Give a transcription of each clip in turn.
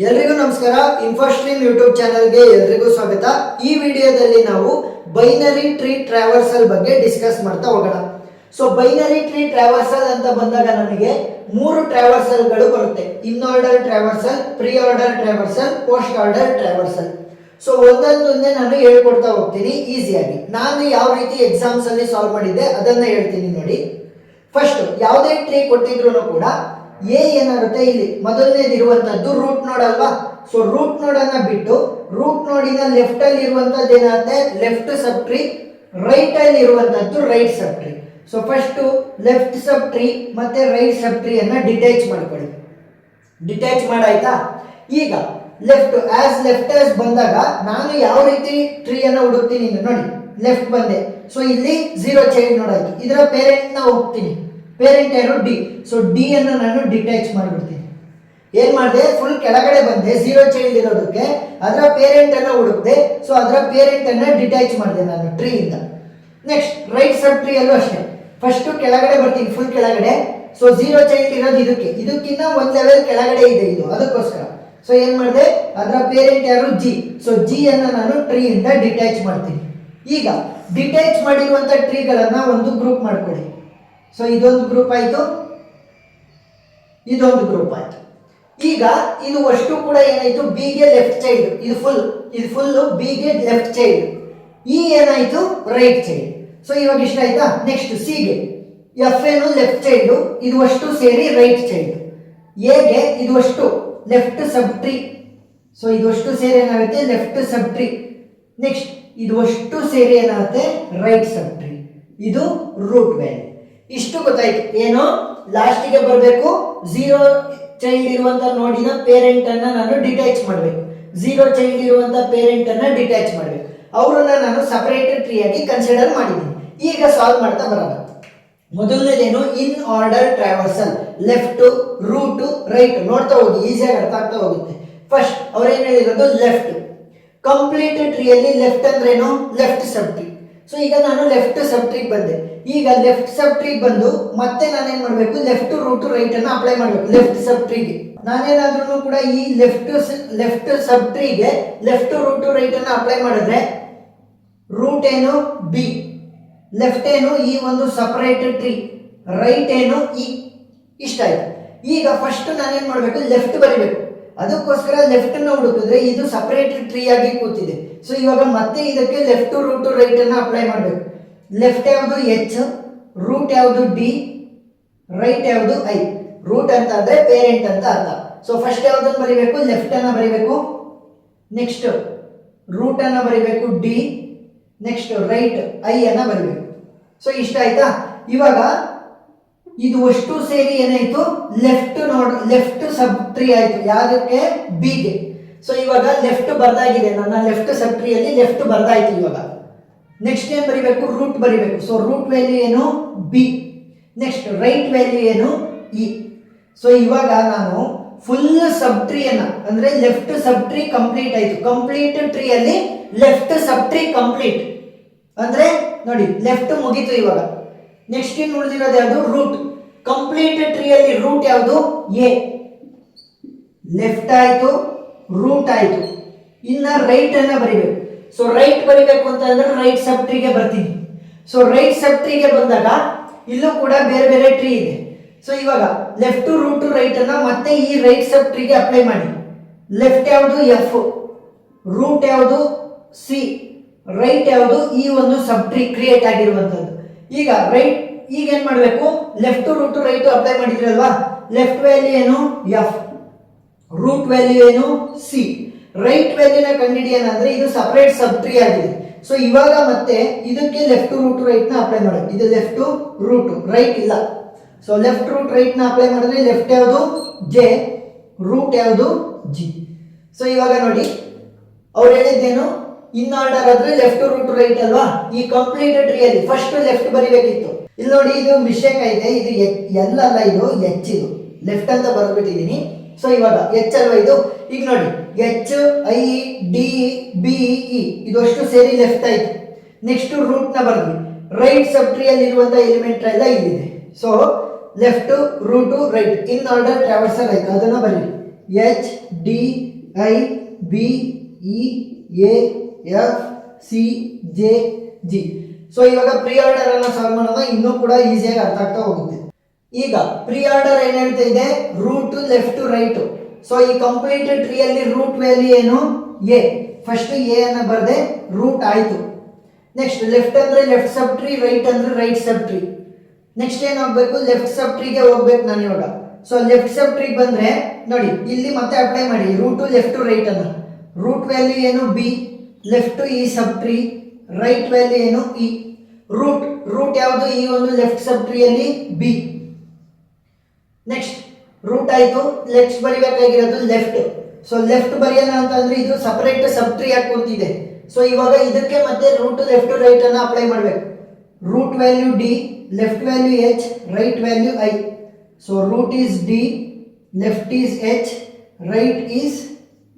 ಎಲ್ರಿಗೂ ನಮಸ್ಕಾರ. ಇನ್ಫೋಸ್ಟ್ರೀಮ್ ಯೂಟ್ಯೂಬ್ ಚಾನಲ್ಗೆ ಎಲ್ರಿಗೂ ಸ್ವಾಗತ. ಈ ವಿಡಿಯೋದಲ್ಲಿ ನಾವು ಬೈನರಿ ಟ್ರೀ ಟ್ರಾವರ್ಸಲ್ ಬಗ್ಗೆ ಡಿಸ್ಕಸ್ ಮಾಡ್ತಾ ಹೋಗೋಣ. ಸೊ ಬೈನರಿ ಟ್ರೀ ಟ್ರಾವರ್ಸಲ್ ಅಂತ ಬಂದಾಗ ನಮಗೆ ಮೂರು ಟ್ರಾವರ್ಸಲ್ಗಳು ಬರುತ್ತೆ. In order traversal, pre order traversal, post order traversal. So ಒಂದೊಂದೊಂದೇ ನಾನು ಹೇಳ್ಕೊಡ್ತಾ ಹೋಗ್ತೀನಿ ಈಸಿಯಾಗಿ. ನಾನು ಯಾವ ರೀತಿ ಎಕ್ಸಾಮ್ಸ್ ಅಲ್ಲಿ ಸಾಲ್ವ್ ಮಾಡಿದ್ದೆ ಅದನ್ನ ಹೇಳ್ತೀನಿ ನೋಡಿ. ಫಸ್ಟ್ ಯಾವುದೇ ಟ್ರೀ ಕೊಟ್ಟಿದ್ರು ಕೂಡ ಏನಾಗುತ್ತೆ, ಇಲ್ಲಿ ಮೊದಲನೇದಿರುವಂತದ್ದು ರೂಟ್ ನೋಡ್ ಅಲ್ವಾ. ಸೊ ರೂಟ್ ನೋಡ್ ಅನ್ನ ಬಿಟ್ಟು ರೂಟ್ ನೋಡಿನ ಲೆಫ್ಟ್ ಅಲ್ಲಿ ಇರುವಂತದ್ದು ಏನಾಗುತ್ತೆ, ಲೆಫ್ಟ್ ಸಬ್ ಟ್ರೀ. ರೈಟ್ ಅಲ್ಲಿ ಇರುವಂತದ್ದು right sub tree. So first left sub tree ಮತ್ತೆ ರೈಟ್ ಸಬ್ ಟ್ರೀ ಅನ್ನ ಡಿಟ್ಯಾಚ್ ಮಾಡ್ಕೊಳ್ಳಿ. ಡಿಟ್ಯಾಚ್ ಮಾಡಾಯ್ತಾ? ಈಗ ಲೆಫ್ಟ್ ಆಸ್ ಬಂದಾಗ ನಾನು ಯಾವ ರೀತಿ ಟ್ರೀ ಅನ್ನ ಹುಡುಕ್ತೀನಿ ನೋಡಿ. ಲೆಫ್ಟ್ ಬಂದೆ, ಸೊ ಇಲ್ಲಿ 0 ಚೈಲ್ಡ್ ನೋಡ್ ಆಯ್ತು. ಇದರ ಪೇರೆಂಟ್ ನ ಹೋಗ್ತೀನಿ. ಪೇರೆಂಟ್ ಯಾರು? ಡಿ. ಸೊ ಡಿ ಅನ್ನು ನಾನು ಡಿಟ್ಯಾಚ್ ಮಾಡಿಬಿಡ್ತೀನಿ. ಏನ್ ಮಾಡಿದೆ, ಫುಲ್ ಕೆಳಗಡೆ ಬಂದೆ 0 ಚೈಲ್ಡ್ ಇರೋದಕ್ಕೆ. ಅದರ ಪೇರೆಂಟ್ ಅನ್ನ ಹುಡುಕ್ದೆ. ಸೊ ಅದರ ಪೇರೆಂಟ್ ಅನ್ನ ಡಿಟ್ಯಾಚ್ ಮಾಡಿದೆ ನಾನು ಟ್ರೀ ಇಂದ. ನೆಕ್ಸ್ಟ್ ರೈಟ್ ಸಬ್ ಟ್ರೀ ಅಲ್ಲೂ ಅಷ್ಟೇ. ಫಸ್ಟ್ ಕೆಳಗಡೆ ಬರ್ತೀನಿ, ಫುಲ್ ಕೆಳಗಡೆ. ಸೊ 0 ಚೈಲ್ಡ್ ಇರೋದು ಇದಕ್ಕಿಂತ ಒಂದ್ ಲೆವೆಲ್ ಕೆಳಗಡೆ ಇದೆ ಇದು, ಅದಕ್ಕೋಸ್ಕರ. ಸೊ ಏನ್ ಮಾಡಿದೆ, ಅದರ ಪೇರೆಂಟ್ ಯಾರು? ಜಿ. ಸೊ ಜಿ ಅನ್ನ ನಾನು ಟ್ರೀ ಇಂದ ಡಿಟ್ಯಾಚ್ ಮಾಡ್ತೀನಿ. ಈಗ ಡಿಟ್ಯಾಚ್ ಮಾಡಿರುವಂತ ಟ್ರೀಗಳನ್ನ ಒಂದು ಗ್ರೂಪ್ ಮಾಡ್ಕೊಳ್ಳಿ. ಸೊ ಇದೊಂದು ಗ್ರೂಪ್ ಆಯ್ತು, ಇದೊಂದು ಗ್ರೂಪ್ ಆಯ್ತು. ಈಗ ಇದು ಅಷ್ಟು ಕೂಡ ಏನಾಯ್ತು, ಬಿ ಗೆ ಲೆಫ್ಟ್ ಚೈಲ್ಡ್. ಇದು ಫುಲ್ ಬಿ ಗೆ ಲೆಫ್ಟ್ ಚೈಲ್ಡ್. ಇ ಏನಾಯ್ತು, ರೈಟ್ ಚೈಲ್ಡ್. ಸೊ ಇವಾಗ ಇಷ್ಟ ಆಯ್ತಾ? ನೆಕ್ಸ್ಟ್ ಸಿ ಗೆ ಎಫ್ ಏನು ಲೆಫ್ಟ್ ಚೈಲ್ಡ್, ಇದು ಅಷ್ಟು ಸೇರಿ ರೈಟ್ ಚೈಲ್ಡ್. ಎ ಗೆ ಇದು ಅಷ್ಟು ಲೆಫ್ಟ್ ಸಬ್ ಟ್ರೀ. ಸೊ ಇದು ಅಷ್ಟು ಸೇರಿ ಏನಾಗುತ್ತೆ, ಲೆಫ್ಟ್ ಸಬ್ ಟ್ರೀ. ನೆಕ್ಸ್ಟ್ ಇದು ಅಷ್ಟು ಸೇರಿ ಏನಾಗುತ್ತೆ, ರೈಟ್ ಸಬ್ ಟ್ರೀ. ಇದು ರೂಟ್ ವ್ಯಾಲ್ಯೂ. ಇಷ್ಟು ಗೊತ್ತಾಯ್ತು. ಏನು, ಲಾಸ್ಟಿಗೆ ಬರಬೇಕು 0 ಚೈಲ್ಡ್ ಇರುವಂತ ನೋಡಿನ ಪೇರೆಂಟ್ ಅನ್ನ ನಾನು ಡಿಟ್ಯಾಚ್ ಮಾಡಬೇಕು. 0 ಚೈಲ್ಡ್ ಇರುವಂತ ಪೇರೆಂಟ್ ಅನ್ನ ಡಿಟ್ಯಾಚ್ ಮಾಡಬೇಕು. ಅವರನ್ನ ನಾನು ಸಪರೇಟೆಡ್ ಟ್ರೀ ಆಗಿ ಕನ್ಸಿಡರ್ ಮಾಡಿದ್ದೀನಿ. ಈಗ ಸಾಲ್ವ್ ಮಾಡ್ತಾ ಬರೋಣ. ಮೊದಲನೇದೇನು, in order traversal. Left, root, right ನೋಡ್ತಾ ಹೋಗಿ, ಈಸಿಯಾಗಿ ಅರ್ಥ ಆಗ್ತಾ ಹೋಗುತ್ತೆ. ಫಸ್ಟ್ ಅವ್ರೇನ್ ಹೇಳಿರೋದು ಲೆಫ್ಟ್. ಕಂಪ್ಲೀಟ್ ಟ್ರೀಯಲ್ಲಿ ಲೆಫ್ಟ್ ಅಂದ್ರೇನು, ಲೆಫ್ಟ್ ಸಬ್ ಟ್ರೀ. ಸೊ ಈಗ ನಾನು ಲೆಫ್ಟ್ ಸಬ್ ಟ್ರೀಗೆ ಬಂದೆ. ಈಗ ಲೆಫ್ಟ್ ಸಬ್ ಟ್ರೀಗೆ ಬಂದು ಮತ್ತೆ ನಾನೇನ್ ಮಾಡಬೇಕು, ಲೆಫ್ಟ್ ರೂಟ್ ರೈಟ್ ಅನ್ನ ಅಪ್ಲೈ ಮಾಡಬೇಕು ಲೆಫ್ಟ್ ಸಬ್ ಟ್ರೀಗೆ. ನಾನೇನಾದ್ರೂ ಕೂಡ ಈ ಲೆಫ್ಟ್ ಸಬ್ ಟ್ರೀಗೆ ಲೆಫ್ಟ್ ರೂಟ್ ರೈಟ್ ಅನ್ನ ಅಪ್ಲೈ ಮಾಡಿದ್ರೆ ರೂಟ್ ಏನು ಬಿ, ಲೆಫ್ಟ್ ಏನು ಈ ಒಂದು ಸಪರೇಟೆಡ್ ಟ್ರೀ, ರೈಟ್ ಏನು ಇ. ಇಷ್ಟ ಆಯ್ತು. ಈಗ ಫಸ್ಟ್ ನಾನೇನ್ ಮಾಡಬೇಕು, ಲೆಫ್ಟ್ ಬರಿಬೇಕು. ಅದಕ್ಕೋಸ್ಕರ ಲೆಫ್ಟ್ ಅನ್ನ ಹುಡುಕಿದ್ರೆ ಇದು ಸಪರೇಟೆಡ್ ಟ್ರೀ ಆಗಿ ಕೂತಿದೆ. ಸೊ ಇವಾಗ ಮತ್ತೆ ಇದಕ್ಕೆ ಲೆಫ್ಟ್ ರೂಟ್ ರೈಟ್ ಅನ್ನ ಅಪ್ಲೈ ಮಾಡಬೇಕು. ಲೆಫ್ಟ್ ಯಾವುದು ಎಚ್, ರೂಟ್ ಯಾವುದು ಡಿ, ರೈಟ್ ಯಾವುದು ಐ. ರೂಟ್ ಅಂತ ಅಂದ್ರೆ ಪೇರೆಂಟ್ ಅಂತ ಅರ್ಥ. ಸೊ ಫಸ್ಟ್ ಯಾವ್ದನ್ನ ಬರಿಬೇಕು, ಲೆಫ್ಟ್ ಅನ್ನ ಬರಿಬೇಕು. ನೆಕ್ಸ್ಟ್ ರೂಟ್ ಅನ್ನ ಬರಿಬೇಕು ಡಿ. ನೆಕ್ಸ್ಟ್ ರೈಟ್ ಐ ಅನ್ನ ಬರಿಬೇಕು. ಸೊ ಇಷ್ಟ ಆಯ್ತಾ? ಇವಾಗ ಇದು ಅಷ್ಟು ಸೇರಿ ಏನಾಯ್ತು, ಲೆಫ್ಟ್ ಸಬ್ ಟ್ರೀ ಆಯ್ತು. ಯಾವ್ದಕ್ಕೆ, ಬಿಗೆ. ಸೊ ಇವಾಗ ಲೆಫ್ಟ್ ಬರ್ದಾಗಿದೆ, ನನ್ನ ಲೆಫ್ಟ್ ಸಬ್ ಟ್ರೀಯಲ್ಲಿ ಲೆಫ್ಟ್ ಬರ್ದಾಯ್ತು. ಇವಾಗ ನೆಕ್ಸ್ಟ್ ಏನ್ ಬರಿಬೇಕು, ರೂಟ್ ಬರಿಬೇಕು. ಸೊ ರೂಟ್ ವ್ಯಾಲ್ಯೂ ಏನು, ಬಿ. ನೆಕ್ಸ್ಟ್ ರೈಟ್ ವ್ಯಾಲ್ಯೂ ಏನು, ಇ. ಸೊ ಇವಾಗ ನಾನು ಫುಲ್ ಸಬ್ ಟ್ರೀ ಅನ್ನ ಅಂದ್ರೆ ಲೆಫ್ಟ್ ಸಬ್ ಟ್ರೀ ಕಂಪ್ಲೀಟ್ ಆಯ್ತು. ಕಂಪ್ಲೀಟ್ ಟ್ರೀ ಅಲ್ಲಿ ಲೆಫ್ಟ್ ಸಬ್ ಟ್ರೀ ಕಂಪ್ಲೀಟ್ ಅಂದ್ರೆ ನೋಡಿ, ಲೆಫ್ಟ್ ಮುಗೀತು. ಇವಾಗ ನೆಕ್ಸ್ಟ್ ಏನ್ ಉಳಿದಿರೋದು ಯಾವುದು, ರೂಟ್. ಕಂಪ್ಲೀಟ್ ಟ್ರೀ ಅಲ್ಲಿ ರೂಟ್ ಯಾವುದು, ಎ. ಲೆಫ್ಟ್ ಆಯ್ತು, ರೂಟ್ ಆಯ್ತು. ಇನ್ನ ರೈಟ್ ಅನ್ನ ಬರಿಬೇಕು. ಸೊ ರೈಟ್ ಬರಿಬೇಕು ಅಂತ ಅಂದ್ರೆ ರೈಟ್ ಸಬ್ ಟ್ರೀಗೆ ಬರ್ತೀನಿ. ಸೊ ರೈಟ್ ಸಬ್ ಟ್ರೀಗೆ ಬಂದಾಗ ಇಲ್ಲೂ ಕೂಡ ಬೇರೆ ಬೇರೆ ಟ್ರೀ ಇದೆ. ಸೊ ಇವಾಗ ಲೆಫ್ಟ್ ರೂಟ್ ರೈಟ್ ಅನ್ನ ಮತ್ತೆ ಈ ರೈಟ್ ಸಬ್ ಟ್ರೀಗೆ ಅಪ್ಲೈ ಮಾಡಿ. ಲೆಫ್ಟ್ ಯಾವುದು ಎಫ್, ರೂಟ್ ಯಾವುದು ಸಿ, ರೈಟ್ ಯಾವುದು ಈ ಒಂದು ಸಬ್ ಟ್ರೀ ಕ್ರಿಯೇಟ್ ಆಗಿರುವಂತದ್ದು. ಈಗ ಏನ್ ಮಾಡಬೇಕು, ಲೆಫ್ಟ್ ರೂಟ್ ರೈಟ್ ಅಪ್ಲೈ ಮಾಡಿದ್ರಲ್ವಾ, ಲೆಫ್ಟ್ ವ್ಯಾಲ್ಯೂ ಏನು ಎಫ್, ರೂಟ್ ವ್ಯಾಲ್ಯೂ ಏನು ಸಿ, ರೈಟ್ ವ್ಯಾಲ್ಯೂನ ಕಂಡುಹಿಡಿಯೋಣ ಅಂದ್ರೆ ಇದು ಸಪರೇಟ್ ಸಬ್ ಟ್ರೀ ಆಗಿದೆ. ಸೊ ಇವಾಗ ಮತ್ತೆ ಇದಕ್ಕೆ ಲೆಫ್ಟ್ ರೂಟ್ ರೈಟ್ ನ ಅಪ್ಲೈ ಮಾಡಬೇಕು. ಇದು ಲೆಫ್ಟ್ ರೂಟ್ ರೈಟ್ ಇಲ್ಲ. ಸೊ ಲೆಫ್ಟ್ ರೂಟ್ ರೈಟ್ ನ ಅಪ್ಲೈ ಮಾಡಿದ್ರೆ ಲೆಫ್ಟ್ ಯಾವುದು ಜೆ, ರೂಟ್ ಯಾವುದು ಜಿ. ಸೊ ಇವಾಗ ನೋಡಿ, ಅವ್ರು ಹೇಳಿದ್ದೇನು, ಇನ್ ಆರ್ಡರ್ ಆದ್ರೆ ಲೆಫ್ಟ್ ರೂಟ್ ರೈಟ್ ಅಲ್ವಾ. ಈ ಕಂಪ್ಲೀಟ್ ಟ್ರೀ ಅಲ್ಲಿ ಫಸ್ಟ್ ಲೆಫ್ಟ್ ಬರಿಬೇಕಿತ್ತು. ಇಲ್ಲಿ ನೋಡಿ, ಇದು ಮಿಸ್ಟೇಕ್ ಐತೆ. ಇದು ಎಲ್ ಅಲ್ಲ, ಇದು ಎಚ್. ಇದು ಲೆಫ್ಟ್ ಅಂತ ಬರ್ಬಿಟ್ಟಿದೀನಿ. ಸೊ ಇವಾಗ ಎಚ್ ಅಲ್ವಾ ಇದು. ಈಗ ನೋಡಿ, H I D B E ಇದು ಅಷ್ಟು ಸೇರಿ ಲೆಫ್ಟ್ ಆಯ್ತು. ನೆಕ್ಸ್ಟ್ ರೂಟ್ ನ ಬರ್ದ್ವಿ. ರೈಟ್ ಸಬ್ ಟ್ರೀ ಅಲ್ಲಿ ಇರುವಂತಹ ಎಲಿಮೆಂಟ್ ಎಲ್ಲ ಇಲ್ಲಿದೆ. So left root right in order traversal ಆಯ್ತು, ಅದನ್ನ ಬರೀರಿ. H D I B E A F C J G. So ಇವಾಗ ಪ್ರೀ ಆರ್ಡರ್ ಅನ್ನ ಸಾಲ್ವ್ ಮಾಡೋಣ, ಇನ್ನೂ ಕೂಡ ಈಸಿಯಾಗಿ ಅರ್ಥ ಆಗ್ತಾ ಹೋಗುತ್ತೆ. ಈಗ ಪ್ರೀ ಆರ್ಡರ್ ಏನ್ ಹೇಳ್ತಾ ಇದೆ, ರೂಟ್ ಲೆಫ್ಟ್ ರೈಟ್. ಸೊ ಈ ಕಂಪ್ಲೀಟ್ ಟ್ರೀ ಅಲ್ಲಿ ರೂಟ್ ವ್ಯಾಲ್ಯೂ ಏನು, ಎ. ಫಸ್ಟ್ ಎ ಅನ್ನ ಬರ್ದೆ ರೂಟ್ ಆಯ್ತು. ನೆಕ್ಸ್ಟ್ ಲೆಫ್ಟ್ ಅಂದ್ರೆ ಲೆಫ್ಟ್ ಸಬ್ ಟ್ರೀ, ರೈಟ್ ಅಂದ್ರೆ ರೈಟ್ ಸಬ್ ಟ್ರೀ. ನೆಕ್ಸ್ಟ್ ಏನಾಗಬೇಕು, ಲೆಫ್ಟ್ ಸಬ್ ಟ್ರೀಗೆ ಹೋಗ್ಬೇಕು ನಾನು ಇವಾಗ. ಸೊ ಲೆಫ್ಟ್ ಸಬ್ ಟ್ರೀ ಬಂದ್ರೆ ನೋಡಿ ಇಲ್ಲಿ ಮತ್ತೆ ಅಪ್ಲೈ ಮಾಡಿ ರೂಟ್ ಲೆಫ್ಟ್ ರೈಟ್ ಅನ್ನ. ರೂಟ್ ವ್ಯಾಲ್ಯೂ ಏನು ಬಿ, ಲೆಫ್ಟ್ ಈ ಸಬ್ ಟ್ರೀ, ರೈಟ್ ವ್ಯಾಲ್ಯೂ ಏನು ಇ. ರೂಟ್ ಯಾವುದು, ಈ ಒಂದು ಲೆಫ್ಟ್ ಸಬ್ ಟ್ರೀ ಅಲ್ಲಿ ಬಿ. ನೆಕ್ಸ್ಟ್ ರೂಟ್ ಆಯ್ತು, ನೆಕ್ಸ್ಟ್ ಬರಿಬೇಕಾಗಿರೋದು ಲೆಫ್ಟ್. ಸೊ ಲೆಫ್ಟ್ ಬರೆಯೋಣ ಅಂತಂದ್ರೆ ಇದು ಸಪರೇಟ್ ಸಬ್ ಟ್ರೀ ಆಗಿ ಕೂತಿದೆ. ಸೊ ಇವಾಗ ಇದಕ್ಕೆ ಮತ್ತೆ ರೂಟ್ ಲೆಫ್ಟ್ ರೈಟ್ ಅನ್ನ ಅಪ್ಲೈ ಮಾಡಬೇಕು. Root value D, left value H, right value I. So root is D, left is H, right is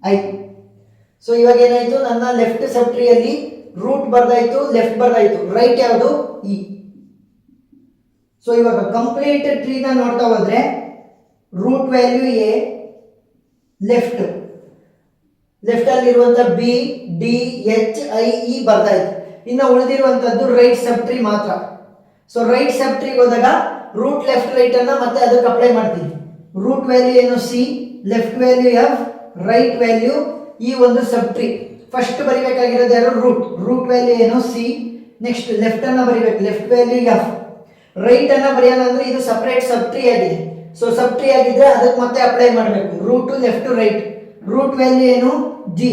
I. So ಇವಾಗ ಏನಾಯ್ತು, ನನ್ನ ಲೆಫ್ಟ್ ಸಬ್ ಟ್ರೀ ಅಲ್ಲಿ ರೂಟ್ ಬರ್ದಾಯ್ತು, ಲೆಫ್ಟ್ ಬರ್ದಾಯ್ತು, ರೈಟ್ ಯಾವುದು ಇ. ಸೊ ಇವಾಗ ಕಂಪ್ಲೀಟ್ ಟ್ರೀನ ನೋಡ್ತಾ ಹೋದ್ರೆ ರೂಟ್ ವ್ಯಾಲ್ಯೂ ಎ, ಲೆಫ್ಟ್ ಅಲ್ಲಿರುವಂತ B D H I E ಬರ್ದಾಯ್ತು. ಇನ್ನು ಉಳಿದಿರುವಂತದ್ದು ರೈಟ್ ಸಬ್ ಟ್ರೀ ಮಾತ್ರ. ಸೊ ರೈಟ್ ಸಬ್ ಟ್ರೀಗೆ ಹೋದಾಗ ರೂಟ್ ಲೆಫ್ಟ್ ರೈಟ್ ಅನ್ನ ಮತ್ತೆ ಅದಕ್ಕೆ ಅಪ್ಲೈ ಮಾಡ್ತೀನಿ. ರೂಟ್ ವ್ಯಾಲ್ಯೂ ಏನು C, left value F, right value ಈ ಒಂದು ಸಬ್ ಟ್ರೀ. ಫಸ್ಟ್ ಬರಿಬೇಕಾಗಿರೋದು ಯಾರು, ರೂಟ್ ವ್ಯಾಲ್ಯೂ ಏನು ಸಿ. ನೆಕ್ಸ್ಟ್ ಲೆಫ್ಟ್ ಅನ್ನ ಬರಿಬೇಕು, ಲೆಫ್ಟ್ ವ್ಯಾಲ್ಯೂ ಎಫ್. ರೈಟ್ ಅನ್ನ ಬರೆಯೋಣ ಅಂದ್ರೆ ಇದು ಸಪರೇಟ್ ಸಬ್ ಟ್ರೀ ಆಗಿದೆ. ಸೊ ಸಬ್ ಟ್ರೀ ಆಗಿದ್ರೆ ಅದಕ್ಕೆ ಮತ್ತೆ ಅಪ್ಲೈ ಮಾಡಬೇಕು root left right. Root value ಏನು ಜಿ,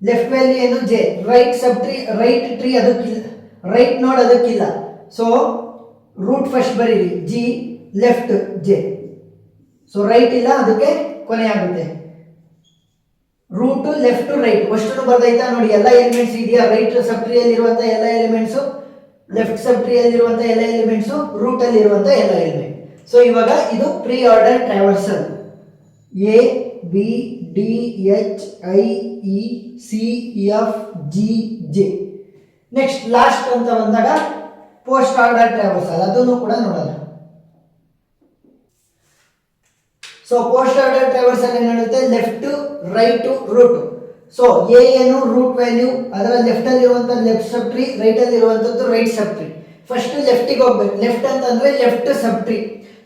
ಲೆಫ್ಟ್ ವ್ಯಾಲ್ಯೂ ಏನು J. Right sub tree, right tree ಅದಕ್ಕಿಲ್ಲ, ರೈಟ್ ನೋಡ್ ಅದಕ್ಕಿಲ್ಲ. ಸೊ ರೂಟ್ ಫಸ್ಟ್ ಬರೀರಿ G, left J. So right ಇಲ್ಲ, ಅದಕ್ಕೆ ಕೊನೆ ಆಗುತ್ತೆ. ರೂಟ್ ಲೆಫ್ಟ್ ರೈಟ್ ಅಷ್ಟು ಬರ್ದೈತಾ ನೋಡಿ, ಎಲ್ಲ ಎಲಿಮೆಂಟ್ಸ್ ಇದೆಯಾ, ರೈಟ್ ಸಬ್ ಟ್ರೀ ಅಲ್ಲಿ ಇರುವಂತ ಎಲ್ಲ ಎಲಿಮೆಂಟ್ಸ್, ಲೆಫ್ಟ್ ಸಬ್ ಟ್ರೀ ಅಲ್ಲಿ ಇರುವಂತ ಎಲ್ಲ ಎಲಿಮೆಂಟ್ಸ್, ರೂಟ್ ಅಲ್ಲಿ ಇರುವಂತ ಎಲ್ಲ ಎಲಿಮೆಂಟ್. ಸೊ ಇವಾಗ ಇದು pre order traversal. A B D H I E C F G J. Next last ಅಂತ ಬಂದಾಗ ಪೋಸ್ಟ್ ಆರ್ಡರ್ ಟ್ರಾವರ್ಸಲ್, ಅದನ್ನು ಕೂಡ ನೋಡೋಣ. ಸೊ ಪೋಸ್ಟ್ ಆರ್ಡರ್ ಟ್ರಾವರ್ಸಲ್ ಏನ್ ಹೇಳುತ್ತೆ, left right root. So A ಏನು ರೂಟ್ ವ್ಯಾಲ್ಯೂ, ಅದರ ಲೆಫ್ಟ್ ಅಲ್ಲಿ ಇರುವಂತ ಲೆಫ್ಟ್ ಸಬ್ ಟ್ರೀ, ರೈಟ್ ಅಲ್ಲಿ ಇರುವಂತದ್ದು ರೈಟ್ ಸಬ್ ಟ್ರೀ. ಫಸ್ಟ್ ಲೆಫ್ಟಿಗೆ ಹೋಗ್ಬೇಕು, ಲೆಫ್ಟ್ ಅಂತಂದ್ರೆ ಲೆಫ್ಟ್ ಸಬ್ ಟ್ರೀ.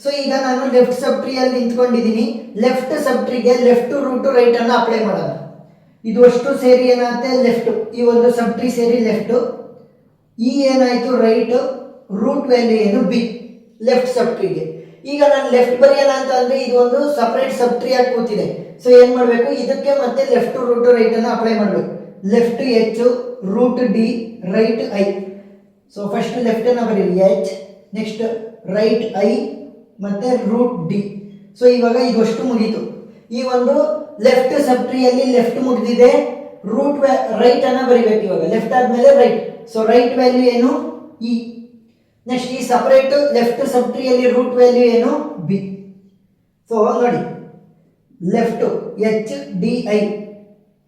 ಸೊ ಈಗ ನಾನು ಲೆಫ್ಟ್ ಸಬ್ ಟ್ರೀ ಅಲ್ಲಿ ನಿಂತ್ಕೊಂಡಿದ್ದೀನಿ. ಲೆಫ್ಟ್ ಸಬ್ ಟ್ರೀಗೆ ಲೆಫ್ಟ್ ರೂಟ್ ರೈಟ್ ಅನ್ನ ಅಪ್ಲೈ ಮಾಡೋಣ. ಇದು ಅಷ್ಟು ಸೇರಿ ಏನಾಗುತ್ತೆ ಲೆಫ್ಟ್, ಈ ಒಂದು ಸಬ್ ಟ್ರೀ ಸೇರಿ ಲೆಫ್ಟ್. ಈ ಏನಾಯ್ತು ರೈಟ್, ರೂಟ್ ವ್ಯಾಲ್ಯೂ ಏನು ಬಿ, ಲೆಫ್ಟ್ ಸಬ್ ಟ್ರೀಗೆ. ಈಗ ನಾನು ಲೆಫ್ಟ್ ಬರೆಯೋಣ ಅಂತ ಅಂದ್ರೆ ಇದು ಒಂದು ಸಪರೇಟ್ ಸಬ್ ಟ್ರೀ ಆಗಿ ಕೂತಿದೆ. ಸೊ ಏನ್ ಮಾಡಬೇಕು, ಇದಕ್ಕೆ ಮತ್ತೆ ಲೆಫ್ಟ್ ರೂಟ್ ರೈಟ್ ಅನ್ನ ಅಪ್ಲೈ ಮಾಡಬೇಕು. Left H, root D, right I. So first left ಅನ್ನ ಬರೀರಿ ಎಚ್, ನೆಕ್ಸ್ಟ್ ರೈಟ್ ಐ, ಮತ್ತೆ ರೂಟ್ ಡಿ. ಸೊ ಇವಾಗ ಇದಷ್ಟು ಮುಗೀತು. ಈ ಒಂದು ಲೆಫ್ಟ್ ಸಬ್ ಟ್ರೀ ಅಲ್ಲಿ ಲೆಫ್ಟ್ ಮುಗಿದಿದೆ, ರೂಟ್ ರೈಟ್ ಅನ್ನ ಬರಿಬೇಕು. ಇವಾಗ ಲೆಫ್ಟ್ ಆದ್ಮೇಲೆ ರೈಟ್. ಸೊ ರೈಟ್ ವ್ಯಾಲ್ಯೂ ಏನು ಇ. ನೆಕ್ಸ್ಟ್ ಈ ಸಪರೇಟ್ ಲೆಫ್ಟ್ ಸಬ್ ಟ್ರೀ ಅಲ್ಲಿ ರೂಟ್ ವ್ಯಾಲ್ಯೂ ಏನು ಬಿ. ಸೊ ನೋಡಿ left H D I,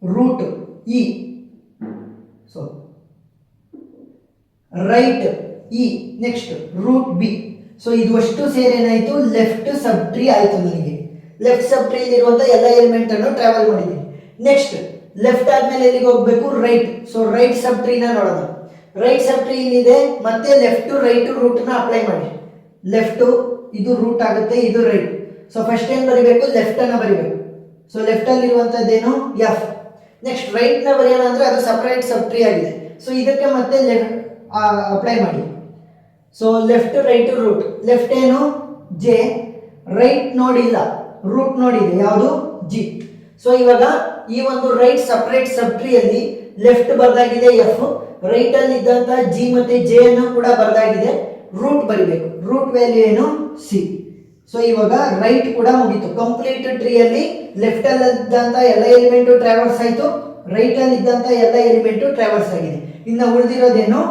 root E. So right E, next root B. So ಇದು ಅಷ್ಟು ಸೇರಿ ಏನಾಯ್ತು, ಲೆಫ್ಟ್ ಸಬ್ ಟ್ರೀ ಆಯ್ತು. ನನಗೆ ಲೆಫ್ಟ್ ಸಬ್ ಟ್ರೀ ಇರುವಂತ ಎಲ್ಲ ಎಲಿಮೆಂಟ್ ಅನ್ನು ಟ್ರಾವೆಲ್ ಮಾಡಿದ್ದೀನಿ. ನೆಕ್ಸ್ಟ್ ಲೆಫ್ಟ್ ಆದ್ಮೇಲೆ ಎಲ್ಲಿಗೆ ಹೋಗ್ಬೇಕು, ರೈಟ್. ಸೊ ರೈಟ್ ಸಬ್ ಟ್ರೀನ ನೋಡೋಣ. ರೈಟ್ ಸಬ್ ಟ್ರೀ ಏನಿದೆ, ಮತ್ತೆ ಲೆಫ್ಟ್ ರೈಟ್ ರೂಟ್ ನ ಅಪ್ಲೈ ಮಾಡಿ. ಲೆಫ್ಟ್ ಇದು ರೂಟ್ ಆಗುತ್ತೆ, ಇದು ರೈಟ್. ಸೊ ಫಸ್ಟ್ ಏನ್ ಬರಿಬೇಕು, ಲೆಫ್ಟ್ ಅನ್ನ ಬರಿಬೇಕು. ಸೊ ಲೆಫ್ಟ್ ಅಲ್ಲಿ ಇರುವಂತದ್ದೇನು ಎಫ್. ನೆಕ್ಸ್ಟ್ ರೈಟ್ ನ ಬರೆಯೋಣ ಅಂದ್ರೆ ಅದು ಸಪರೇಟ್ ಸಬ್ ಟ್ರೀ ಆಗಿದೆ. ಸೊ ಇದಕ್ಕೆ ಮತ್ತೆ ಅಪ್ಲೈ ಮಾಡಿ. So left right root, left ಏನು ಜೆ, ರೈಟ್ ನೋಡಿಲ್ಲ, ರೂಟ್ ನೋಡಿದೆ ಯಾವುದು ಜಿ. ಸೊ ಇವಾಗ ಈ ಒಂದು ರೈಟ್ ಸಪರೇಟ್ ಸಬ್ ಟ್ರೀ ಅಲ್ಲಿ ಲೆಫ್ಟ್ ಬರ್ದಾಗಿದೆ ಎಫ್, ರೈಟ್ ಅಲ್ಲಿ ಇದ್ದಂತ ಜಿ ಮತ್ತೆ ಜೆ ಅನ್ನು ಕೂಡ ಬರ್ದಾಗಿದೆ. ರೂಟ್ ಬರಿಬೇಕು, ರೂಟ್ ವ್ಯಾಲ್ಯೂ ಏನು ಸಿ. ಸೊ ಇವಾಗ ರೈಟ್ ಕೂಡ ಮುಗೀತು. ಕಂಪ್ಲೀಟ್ ಟ್ರೀ ಅಲ್ಲಿ ಲೆಫ್ಟ್ ಅಲ್ಲಿ ಇದ್ದಂತ ಎಲ್ಲ ಎಲಿಮೆಂಟ್ ಟ್ರಾವರ್ಸ್ ಆಯ್ತು, ರೈಟ್ ಅಲ್ಲಿ ಇದ್ದಂತ ಎಲ್ಲ ಎಲಿಮೆಂಟ್ ಟ್ರಾವರ್ಸ್ ಆಗಿದೆ. ಇನ್ನು ಉಳಿದಿರೋದೇನು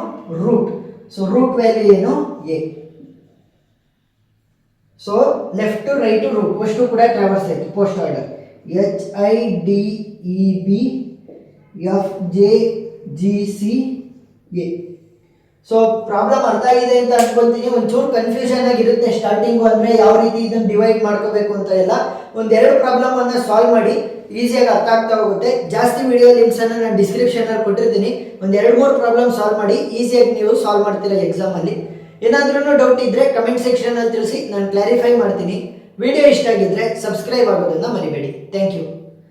ರೂಟ್. ಸೊ ರೂಟ್ ವ್ಯಾಲ್ಯೂ ಏನು A. So left right root ಅಷ್ಟು ಕೂಡ ಟ್ರಾವರ್ಸ್ ಆಯ್ತು. Post order H I D E B F J G C A. So problem ಅರ್ಥ ಆಗಿದೆ ಅಂತ ಅನ್ಕೊಂತೀನಿ. ಒಂಚೂರು ಕನ್ಫ್ಯೂಷನ್ ಆಗಿರುತ್ತೆ ಸ್ಟಾರ್ಟಿಂಗು, ಅಂದರೆ ಯಾವ ರೀತಿ ಇದನ್ನು ಡಿವೈಡ್ ಮಾಡ್ಕೋಬೇಕು ಅಂತ ಎಲ್ಲ. ಒಂದೆರಡು ಪ್ರಾಬ್ಲಮನ್ನು ಸಾಲ್ವ್ ಮಾಡಿ ಈಸಿಯಾಗಿ ಅರ್ಥ ಆಗ್ತಾ ಹೋಗುತ್ತೆ. ಜಾಸ್ತಿ ವಿಡಿಯೋ ಲಿಂಕ್ಸನ್ನು ನಾನು ಡಿಸ್ಕ್ರಿಪ್ಷನಲ್ಲಿ ಕೊಟ್ಟಿರ್ತೀನಿ. ಒಂದು 2-3 ಪ್ರಾಬ್ಲಮ್ ಸಾಲ್ವ್ ಮಾಡಿ ಈಸಿಯಾಗಿ ನೀವು ಸಾಲ್ವ್ ಮಾಡ್ತೀರಾ ಎಕ್ಸಾಮಲ್ಲಿ. ಏನಾದ್ರೂ ಡೌಟ್ ಇದ್ದರೆ ಕಮೆಂಟ್ ಸೆಕ್ಷನಲ್ಲಿ ತಿಳಿಸಿ, ನಾನು ಕ್ಲಾರಿಫೈ ಮಾಡ್ತೀನಿ. ವಿಡಿಯೋ ಇಷ್ಟ ಆಗಿದ್ದರೆ ಸಬ್ಸ್ಕ್ರೈಬ್ ಆಗೋದನ್ನು ಮರಿಬೇಡಿ. Thank you.